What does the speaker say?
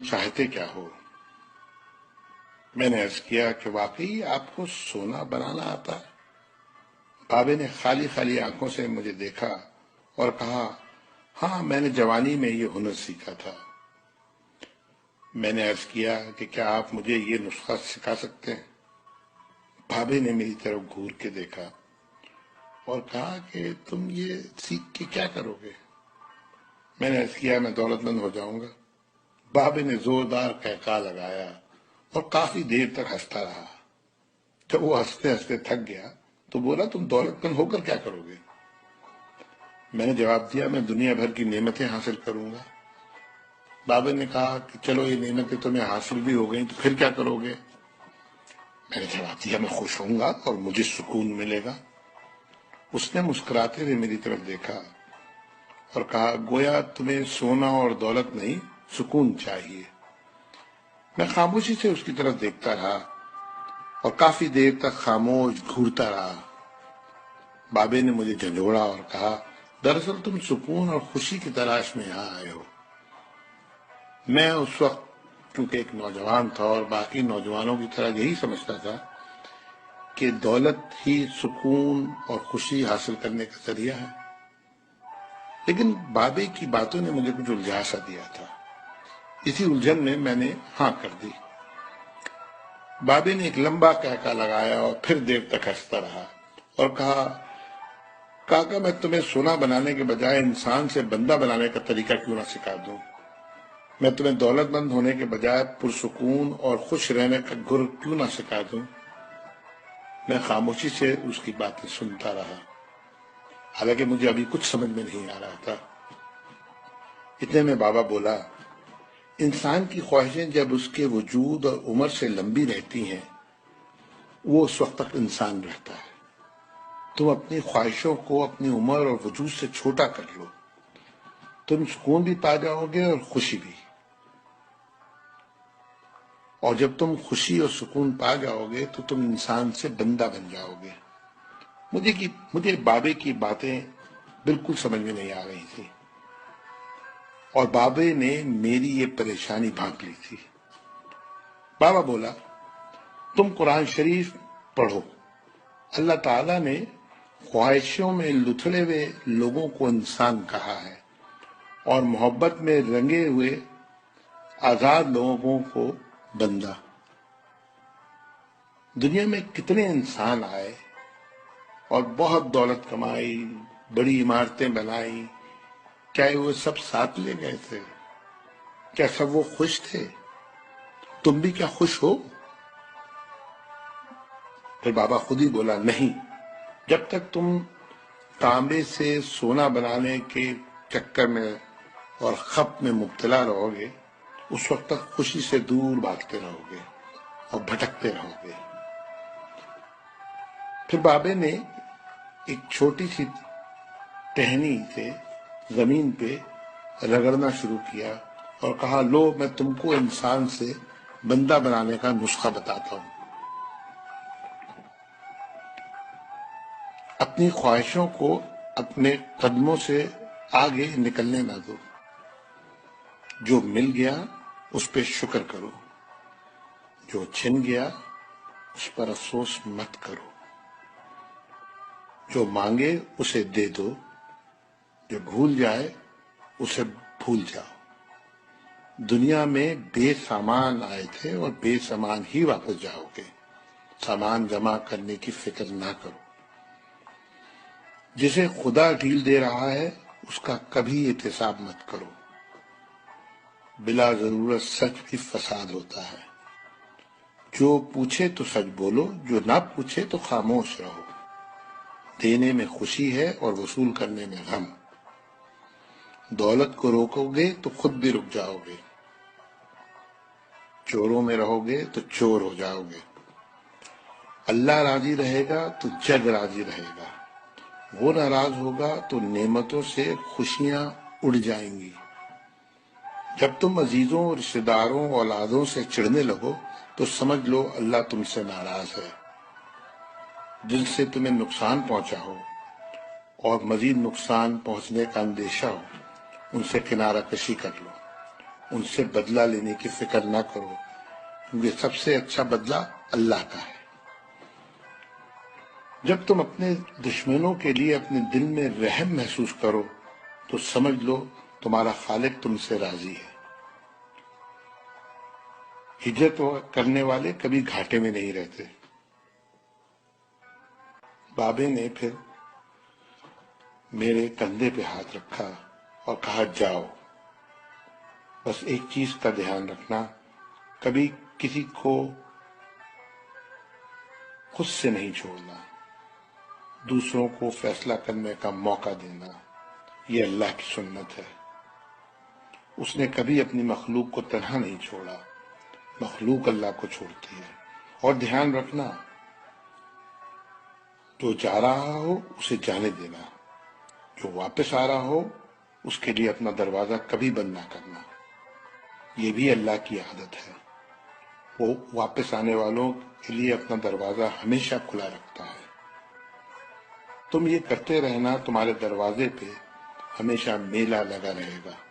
चाहते क्या हो। मैंने अर्ज किया कि वाकई आपको सोना बनाना आता है। बाबे ने खाली खाली आंखों से मुझे देखा और कहा, हाँ, मैंने जवानी में ये हुनर सीखा था। मैंने अर्ज किया कि क्या आप मुझे ये नुस्खा सिखा सकते हैं। बाबे ने मेरी तरफ घूर के देखा और कहा कि तुम ये सीख के क्या करोगे। मैंने अर्ज किया, मैं दौलतमंद हो जाऊंगा। बाबे ने जोरदार कहका लगाया और काफी देर तक हंसता रहा। जब वो हंसते हंसते थक गया तो बोला, तुम दौलतमंद होकर क्या करोगे। मैंने जवाब दिया, मैं दुनिया भर की नेमतें हासिल करूंगा। बाबा ने कहा कि चलो ये नेमतें तुम्हें हासिल भी हो गई तो फिर क्या करोगे। मैंने जवाब दिया, मैं खुश होऊंगा और मुझे सुकून मिलेगा। उसने मुस्कुराते हुए मेरी तरफ देखा और कहा, गोया तुम्हें सोना और दौलत नहीं, सुकून चाहिए। मैं खामोशी से उसकी तरफ देखता रहा और काफी देर तक खामोश घूरता रहा। बाबे ने मुझे झंझोड़ा और कहा, दरअसल तुम सुकून और खुशी की तलाश में यहाँ आए हो। मैं उस वक्त क्योंकि एक नौजवान था और बाकी नौजवानों की तरह यही समझता था कि दौलत ही सुकून और खुशी हासिल करने का जरिया है। लेकिन बाबे की बातों ने मुझे कुछ उलझा सा दिया था। इसी उलझन में मैंने हाँ कर दी। बाबे ने एक लंबा कहका लगाया और फिर देर तक हंसता रहा और कहा, काका, मैं तुम्हें सोना बनाने के बजाय इंसान से बंदा बनाने का तरीका क्यों ना सिखा दूं। मैं तुम्हें दौलतमंद होने के बजाय पुरसुकून और खुश रहने का गुर क्यों ना सिखा दूं। मैं खामोशी से उसकी बातें सुनता रहा, हालांकि मुझे अभी कुछ समझ में नहीं आ रहा था। इतने में बाबा बोला, इंसान की ख्वाहिशें जब उसके वजूद और उम्र से लंबी रहती हैं, वो उस वक्त तक इंसान रहता है। तुम अपनी ख्वाहिशों को अपनी उम्र और वजूद से छोटा कर लो, तुम सुकून भी पा जाओगे और खुशी भी। और जब तुम खुशी और सुकून पा जाओगे तो तुम इंसान से बंदा बन जाओगे। मुझे बाबे की बातें बिल्कुल समझ में नहीं आ रही थी और बाबे ने मेरी ये परेशानी भांप ली थी। बाबा बोला, तुम कुरान शरीफ पढ़ो। अल्लाह ताला ने ख्वाहिशों में लुथड़े हुए लोगों को इंसान कहा है और मोहब्बत में रंगे हुए आजाद लोगों को बंदा। दुनिया में कितने इंसान आए और बहुत दौलत कमाई, बड़ी इमारतें बनाई, क्या वो सब साथ ले गए थे? क्या सब वो खुश थे? तुम भी क्या खुश हो? फिर बाबा खुद ही बोला, नहीं, जब तक तुम तांबे से सोना बनाने के चक्कर में और खप में मुब्तला रहोगे, उस वक्त तक खुशी से दूर भागते रहोगे और भटकते रहोगे। फिर बाबे ने एक छोटी सी टहनी से जमीन पे रगड़ना शुरू किया और कहा, लो, मैं तुमको इंसान से बंदा बनाने का नुस्खा बताता हूं। अपनी ख्वाहिशों को अपने कदमों से आगे निकलने ना दो। जो मिल गया उस पे शुक्र करो, जो छिन गया उस पर अफसोस मत करो। जो मांगे उसे दे दो, जो भूल जाए उसे भूल जाओ। दुनिया में बेसामान आए थे और बेसामान ही वापस जाओगे। सामान जमा करने की फिक्र ना करो। जिसे खुदा ढील दे रहा है उसका कभी एहतिसाब मत करो। बिला जरूरत सच भी फसाद होता है। जो पूछे तो सच बोलो, जो ना पूछे तो खामोश रहो। देने में खुशी है और वसूल करने में गम। दौलत को रोकोगे तो खुद भी रुक जाओगे। चोरों में रहोगे तो चोर हो जाओगे। अल्लाह राजी रहेगा तो जग राजी रहेगा। वो नाराज होगा तो नेमतों से खुशियां उड़ जाएंगी। जब तुम अजीजों, रिश्तेदारों, औलादों से चिढ़ने लगो तो समझ लो अल्लाह तुमसे नाराज है। जिनसे तुम्हें नुकसान पहुंचा हो और मजीद नुकसान पहुंचने का अंदेशा हो, उनसे किनारा कशी कर लो ان سے بدلہ لینے کی فکر نہ کرو، کیونکہ سب سے اچھا بدلہ اللہ کا ہے۔ جب تم اپنے دشمنوں کے لیے اپنے دل میں رحم محسوس کرو تو سمجھ لو تمہارا خالق تم سے راضی ہے۔ ہجرت کرنے والے کبھی گھاٹے میں نہیں رہتے۔ بابے نے پھر میرے کندھے پہ ہاتھ رکھا اور کہا جاؤ، بس ایک چیز کا دھیان رکھنا، کبھی کسی کو خود سے نہیں چھوڑنا، دوسروں کو فیصلہ کرنے کا موقع دینا، یہ اللہ کی سنت ہے۔ اس نے کبھی اپنی مخلوق کو تنہا نہیں چھوڑا، مخلوق اللہ کو چھوڑتی ہے۔ اور دھیان رکھنا، جو جا رہا ہو اسے جانے دینا، جو واپس آ رہا ہو اس کے لیے اپنا دروازہ کبھی بند نہ کرنا، یہ بھی اللہ کی عادت ہے۔ وہ واپس آنے والوں کے لیے اپنا دروازہ ہمیشہ کھلا رکھتا ہے۔ تم یہ کرتے رہنا، تمہارے دروازے پہ ہمیشہ میلہ لگا رہے گا۔